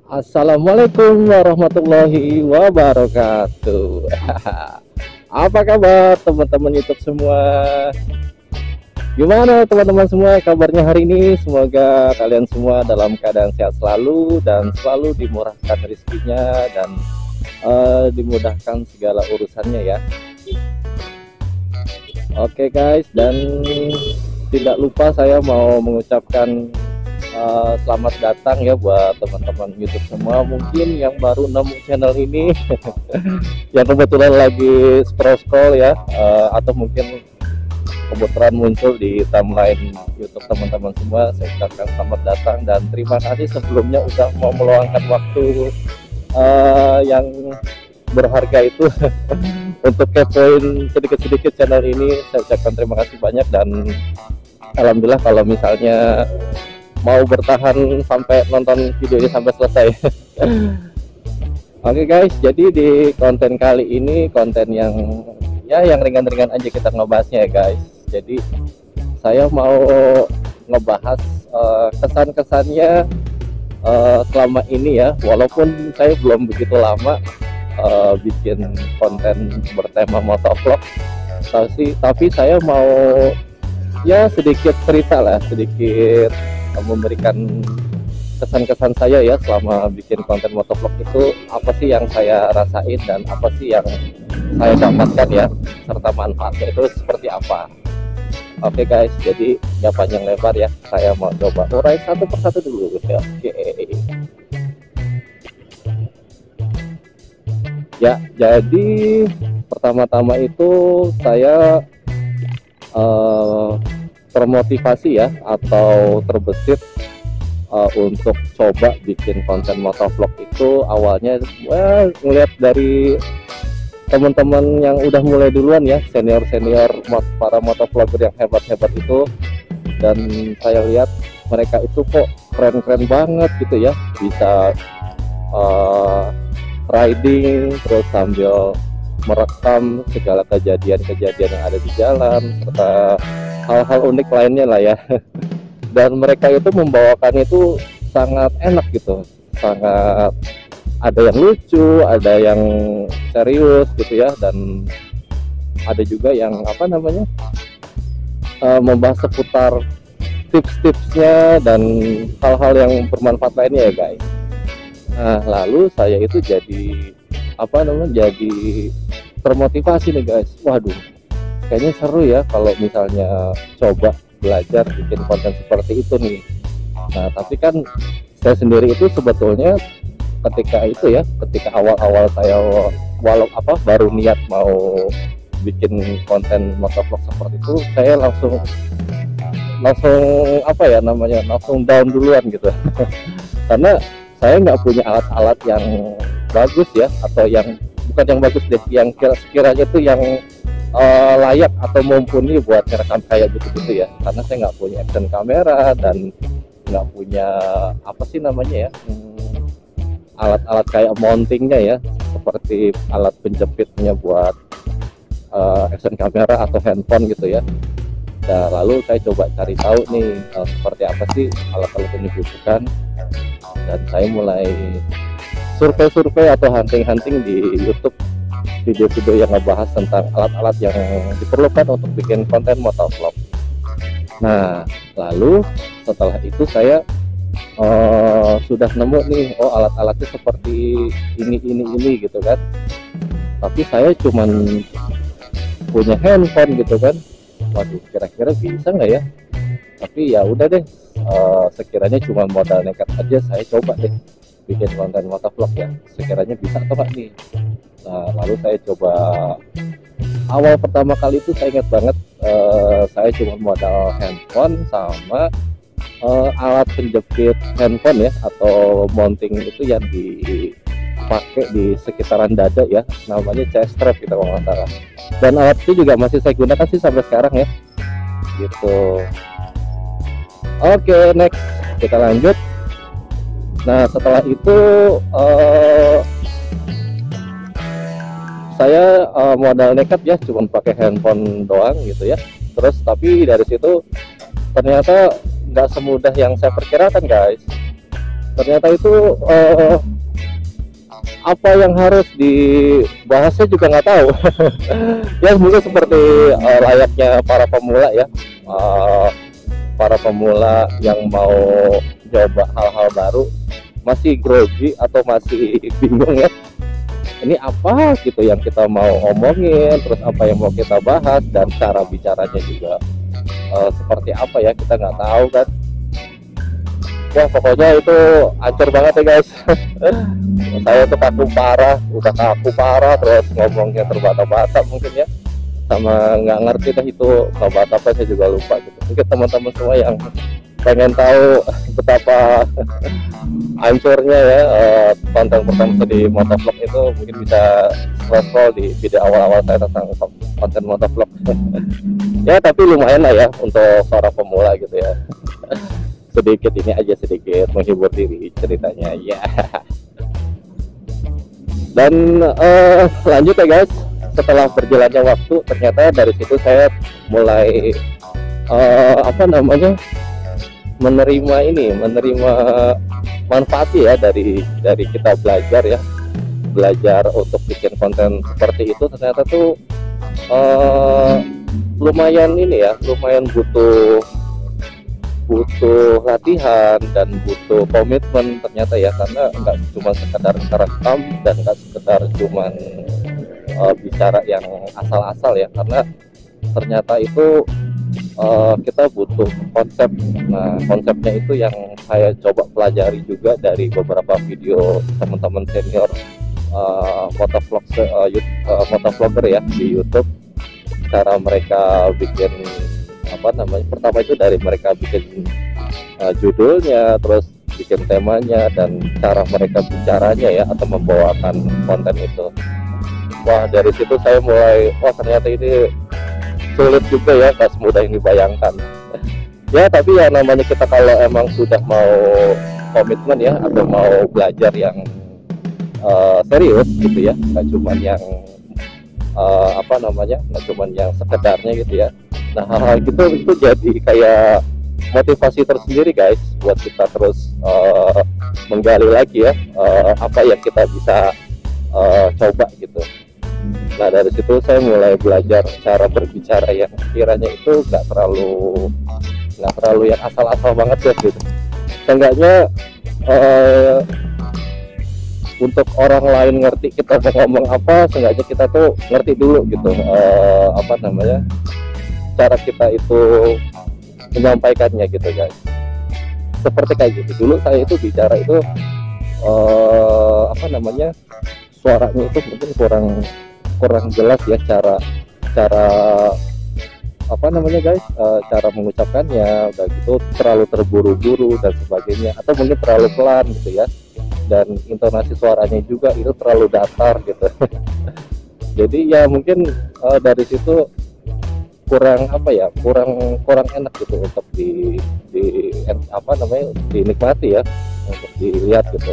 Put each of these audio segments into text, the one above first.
Assalamualaikum warahmatullahi wabarakatuh. Apa kabar teman-teman YouTube semua? Gimana teman-teman semua kabarnya hari ini? Semoga kalian semua dalam keadaan sehat selalu dan selalu dimurahkan rezekinya dan dimudahkan segala urusannya ya. Oke guys, dan tidak lupa saya mau mengucapkan selamat datang ya buat teman-teman YouTube semua, mungkin yang baru nemu channel ini yang kebetulan lagi scroll ya, atau mungkin kebetulan muncul di timeline YouTube teman-teman semua. Saya ucapkan selamat datang dan terima kasih sebelumnya udah mau meluangkan waktu yang berharga itu untuk kepoin sedikit-sedikit channel ini. Saya ucapkan terima kasih banyak dan alhamdulillah kalau misalnya mau bertahan sampai nonton video ini sampai selesai. Oke guys, jadi di konten kali ini konten yang ringan-ringan aja kita ngebahasnya ya guys. Jadi saya mau ngebahas kesan-kesannya selama ini ya, walaupun saya belum begitu lama bikin konten bertema motovlog, tapi saya mau ya sedikit cerita lah, sedikit memberikan kesan-kesan saya ya selama bikin konten motovlog itu, apa sih yang saya rasain dan apa sih yang saya dapatkan ya, serta manfaatnya itu seperti apa. Oke guys, jadi nggak panjang lebar ya, saya mau coba urai satu persatu dulu ya. Oke ya, jadi pertama-tama itu saya termotivasi ya atau terbesit untuk coba bikin konten motovlog itu awalnya ngeliat dari teman-teman yang udah mulai duluan ya, senior-senior para motovlogger yang hebat-hebat itu, dan saya lihat mereka itu kok keren-keren banget gitu ya, bisa riding terus sambil merekam segala kejadian-kejadian yang ada di jalan serta hal-hal unik lainnya lah ya. Dan mereka itu membawakan itu sangat enak gitu, sangat ada yang lucu, ada yang serius gitu ya, dan ada juga yang apa namanya membahas seputar tips-tipsnya dan hal-hal yang bermanfaat lainnya ya guys. Nah lalu saya itu jadi jadi termotivasi nih guys. Waduh, kayaknya seru ya kalau misalnya coba belajar bikin konten seperti itu nih. Nah tapi kan saya sendiri itu sebetulnya ketika awal-awal saya baru niat mau bikin konten motovlog seperti itu, saya langsung langsung down duluan gitu. Karena saya nggak punya alat-alat yang bagus ya, atau yang bukan yang bagus deh, yang sekiranya itu yang layak atau mumpuni buat merekam kayak gitu-gitu ya. Karena saya nggak punya action kamera dan nggak punya alat-alat kayak mountingnya ya, seperti alat penjepitnya buat action kamera atau handphone gitu ya. Nah lalu saya coba cari tahu nih seperti apa sih alat-alat yang dibutuhkan, dan saya mulai survei atau hunting di YouTube video-video yang ngebahas tentang alat-alat yang diperlukan untuk bikin konten motovlog. Nah lalu setelah itu saya sudah nemu nih, alat-alatnya seperti ini gitu kan, tapi saya cuman punya handphone gitu kan. Waduh, kira-kira bisa nggak ya? Tapi ya udah deh, sekiranya cuma modal nekat aja, saya coba deh bikin konten motovlog ya, sekiranya bisa atau nggak nih. Nah lalu saya coba, awal pertama kali itu saya ingat banget, saya cuma modal handphone sama alat penjepit handphone ya, atau mounting itu yang dipakai di sekitaran dada ya, namanya chest strap gitu kalau nggak salah. Dan alat itu juga masih saya gunakan sih sampai sekarang ya gitu. Oke, next kita lanjut. Nah setelah itu saya modal nekat ya, cuma pakai handphone doang gitu ya. Terus tapi dari situ ternyata nggak semudah yang saya perkirakan guys. ternyata itu apa yang harus dibahasnya juga nggak tahu. Ya mungkin seperti layaknya para pemula ya, para pemula yang mau coba hal-hal baru, masih grogi atau masih bingung ya, ini apa gitu yang kita mau omongin, terus apa yang mau kita bahas, dan cara bicaranya juga seperti apa ya, kita nggak tahu kan. Wah pokoknya itu hancur banget ya guys. Saya tuh kaku parah, udah kaku parah, terus ngomongnya terbata-bata mungkin ya, sama nggak ngerti deh itu obat apa, saya juga lupa gitu. Mungkin teman-teman semua yang pengen tahu betapa hancurnya ya konten pertama di motovlog itu, mungkin bisa scroll di video awal-awal saya tentang konten motovlog. Ya tapi lumayan lah ya untuk seorang pemula gitu ya. Sedikit ini aja, sedikit menghibur diri ceritanya ya. Dan lanjut ya guys, setelah berjalannya waktu ternyata dari situ saya mulai menerima manfaat ya dari kita belajar untuk bikin konten seperti itu. Ternyata tuh lumayan butuh latihan dan butuh komitmen ternyata ya, karena nggak cuma sekedar rekam dan nggak sekedar cuma bicara yang asal-asal ya, karena ternyata itu kita butuh konsep. Nah konsepnya itu yang saya coba pelajari juga dari beberapa video teman-teman senior motovlogger ya di YouTube. Cara mereka bikin pertama itu dari mereka bikin judulnya, terus bikin temanya, dan cara mereka bicaranya ya atau membawakan konten itu. Wah dari situ saya mulai, wah ternyata ini sulit juga ya, gak semudah yang dibayangkan. Ya tapi ya namanya kita kalau emang sudah mau komitmen ya, atau mau belajar yang serius gitu ya, nggak cuman yang nggak cuman yang sekedarnya gitu ya. Nah hal-hal gitu itu jadi kayak motivasi tersendiri guys buat kita terus menggali lagi ya apa yang kita bisa coba gitu. Nah dari situ saya mulai belajar cara berbicara yang kiranya itu nggak terlalu yang asal-asal banget ya gitu. Seenggaknya untuk orang lain ngerti kita mau ngomong apa, seenggaknya kita tuh ngerti dulu gitu cara kita itu menyampaikannya gitu guys. Seperti kayak gitu dulu saya itu bicara itu suaranya itu mungkin kurang jelas ya, cara cara mengucapkannya, udah gitu terlalu terburu-buru dan sebagainya, atau mungkin terlalu pelan gitu ya, dan intonasi suaranya juga itu terlalu datar gitu. Jadi ya mungkin dari situ kurang enak gitu untuk dinikmati ya, untuk dilihat gitu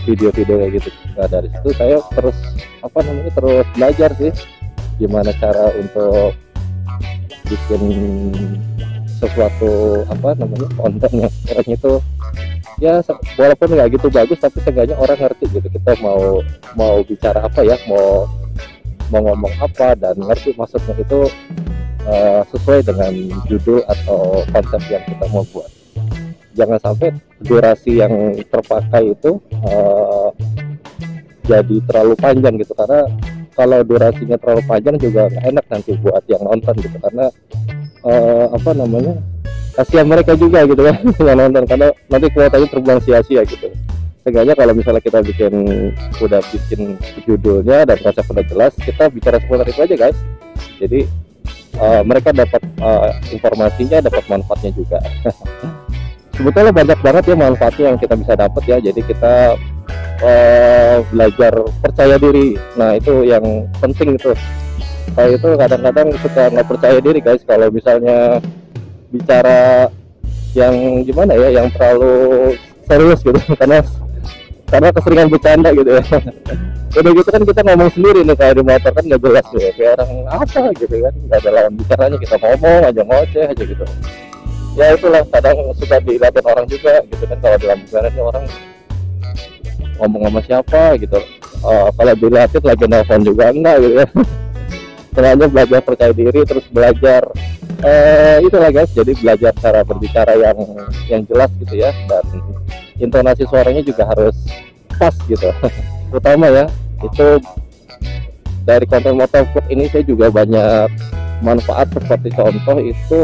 video-video kayak gitu. Nah dari situ saya terus belajar sih gimana cara untuk bikin sesuatu konten yang sekiranya itu ya walaupun nggak gitu bagus, tapi seenggaknya orang ngerti gitu kita mau bicara apa ya, mau ngomong apa, dan ngerti maksudnya itu sesuai dengan judul atau konsep yang kita mau buat. Jangan sampai durasi yang terpakai itu jadi terlalu panjang gitu, karena kalau durasinya terlalu panjang juga nggak enak nanti buat yang nonton gitu, karena kasihan mereka juga gitu kan yang nonton, karena nanti kuotanya terbuang sia-sia gitu. Seenggaknya kalau misalnya kita udah bikin judulnya dan konsep udah jelas, kita bicara seputar itu aja guys. Jadi mereka dapat informasinya, dapat manfaatnya juga. Sebetulnya banyak banget ya manfaatnya yang kita bisa dapat ya. Jadi kita belajar percaya diri. Nah itu yang penting itu. Saya itu kadang-kadang suka nggak percaya diri guys kalau misalnya bicara yang gimana ya, yang terlalu serius gitu, karena keseringan bercanda gitu ya. Udah gitu kan kita ngomong sendiri nih kayak di motor kan nggak jelas ya, kayak orang apa gitu kan, nggak ada lawan bicaranya, kita ngomong aja ngoceh aja gitu. Ya itulah, kadang suka dilihatin orang juga gitu kan, kalau di lampu merah ini orang ngomong sama siapa gitu. Kalau dilihatin lagi nelfon juga enggak gitu ya. Sebenarnya belajar percaya diri, terus belajar itulah guys, jadi belajar cara berbicara yang jelas gitu ya, dan intonasi suaranya juga harus pas gitu. Utama ya, itu dari konten motovlog ini saya juga banyak manfaat, seperti contoh itu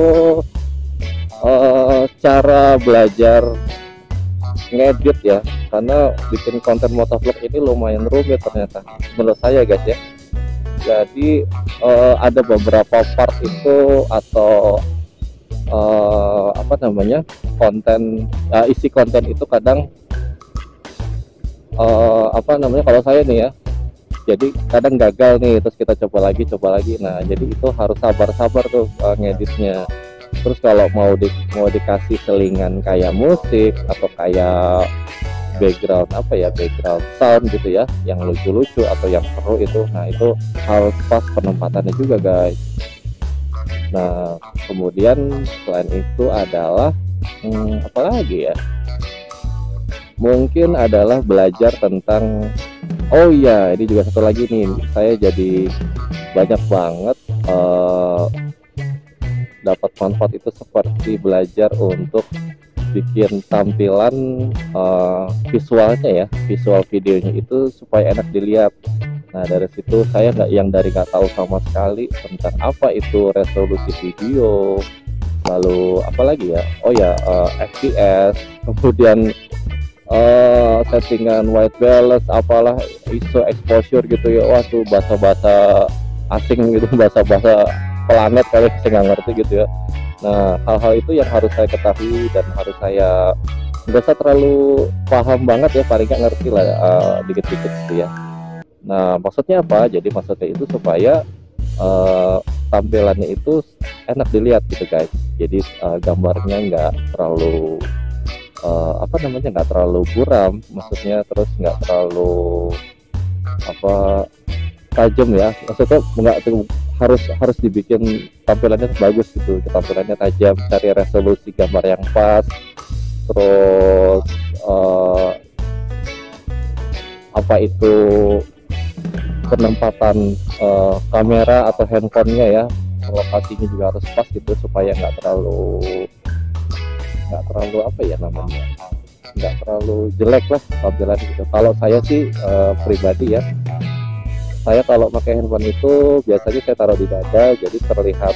cara belajar ngedit ya, karena bikin konten motovlog ini lumayan rumit ternyata menurut saya guys ya. Jadi ada beberapa part itu, atau apa namanya, konten isi konten itu kadang apa namanya, kalau saya nih ya, jadi kadang gagal nih, terus kita coba lagi. Nah jadi itu harus sabar tuh ngeditnya. Terus kalau mau dikasih selingan kayak musik atau kayak background apa ya, background sound gitu ya, yang lucu-lucu atau yang seru itu, nah itu harus pas penempatannya juga guys. Nah kemudian selain itu adalah apa lagi ya, mungkin adalah belajar tentang, oh iya ini juga satu lagi nih, saya jadi banyak banget dapat manfaat itu, seperti belajar untuk bikin tampilan visualnya ya, visual videonya itu supaya enak dilihat. Nah dari situ saya nggak tahu sama sekali tentang apa itu resolusi video, lalu apalagi ya, oh ya FPS, kemudian settingan white balance, apalah ISO exposure gitu ya. Wah tuh bahasa-bahasa asing gitu, bahasa-bahasa planet kali saya nggak ngerti gitu ya. Nah hal-hal itu yang harus saya ketahui, dan harus saya nggak usah terlalu paham banget ya, paling nggak ngerti lah dikit-dikit gitu ya. Nah maksudnya apa, jadi maksudnya itu supaya tampilannya itu enak dilihat gitu guys. Jadi gambarnya nggak terlalu apa namanya, nggak terlalu buram maksudnya, terus nggak terlalu apa, tajam ya, maksudnya nggak harus dibikin tampilannya bagus gitu, tampilannya tajam, cari resolusi gambar yang pas, terus apa itu penempatan kamera atau handphonenya ya, lokasinya juga harus pas gitu, supaya nggak terlalu apa ya namanya, nggak terlalu jelek lah tampilan gitu. Kalau saya sih pribadi ya, saya kalau pakai handphone itu biasanya saya taruh di dada, jadi terlihat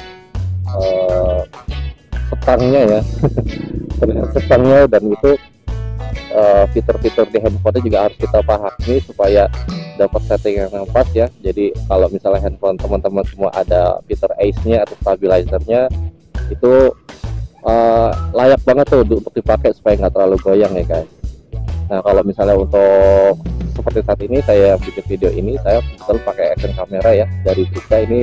setangnya ya terlihat setangnya, dan itu fitur-fitur di handphone juga harus kita pahami supaya dapat setting yang pas ya. Jadi kalau misalnya handphone teman-teman semua ada fitur ACE-nya atau stabilizernya, itu layak banget tuh untuk dipakai supaya nggak terlalu goyang ya guys. Nah kalau misalnya untuk seperti saat ini saya bikin video ini, saya kebetulan pakai action kamera ya dari Brita. Ini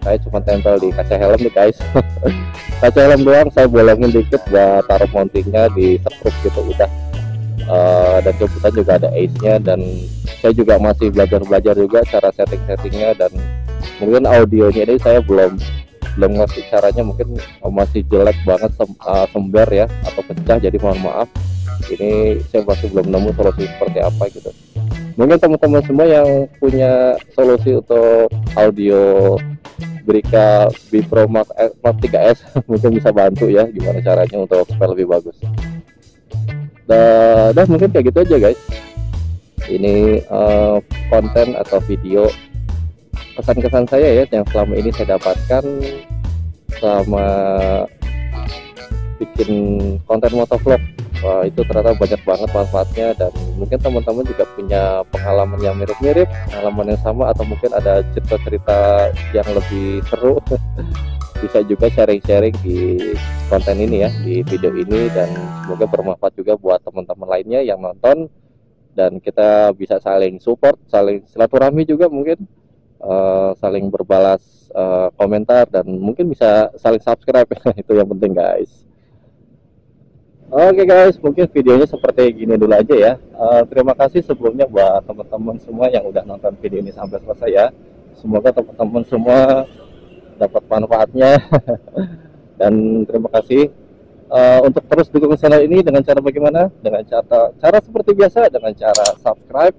saya cuma tempel di kaca helm nih guys. Kaca helm doang saya bolongin dikit buat taruh mountingnya di skrup gitu udah. Dan kebetulan juga ada ACE-nya, dan saya juga masih belajar juga cara settingnya, dan mungkin audionya ini saya belum ngerti caranya, mungkin masih jelek banget, sembar ya atau pecah, jadi mohon maaf, ini saya masih belum nemu solusi seperti apa gitu. Mungkin teman-teman semua yang punya solusi untuk audio Brika B Pro Max 3S mungkin bisa bantu ya, gimana caranya untuk supaya lebih bagus. Dan mungkin kayak gitu aja guys, ini konten atau video kesan-kesan saya ya yang selama ini saya dapatkan sama bikin konten motovlog. Wah, itu ternyata banyak banget manfaatnya, dan mungkin teman-teman juga punya pengalaman yang mirip-mirip, pengalaman yang sama, atau mungkin ada cerita-cerita yang lebih seru bisa juga sharing-sharing di konten ini ya, di video ini, dan semoga bermanfaat juga buat teman-teman lainnya yang nonton, dan kita bisa saling support, saling silaturahmi juga, mungkin saling berbalas komentar, dan mungkin bisa saling subscribe itu yang penting guys. Oke guys, mungkin videonya seperti gini dulu aja ya. Terima kasih sebelumnya buat teman-teman semua yang udah nonton video ini sampai selesai ya. Semoga teman-teman semua dapat manfaatnya dan terima kasih. Untuk terus dukung channel ini dengan cara bagaimana? Dengan cara seperti biasa, dengan cara subscribe,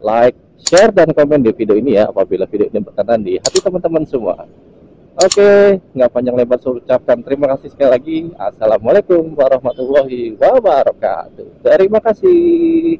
like, share, dan komen di video ini ya, apabila video ini berkenan di hati teman-teman semua. Oke, nggak panjang lebar saya ucapkan terima kasih sekali lagi. Assalamualaikum warahmatullahi wabarakatuh. Terima kasih.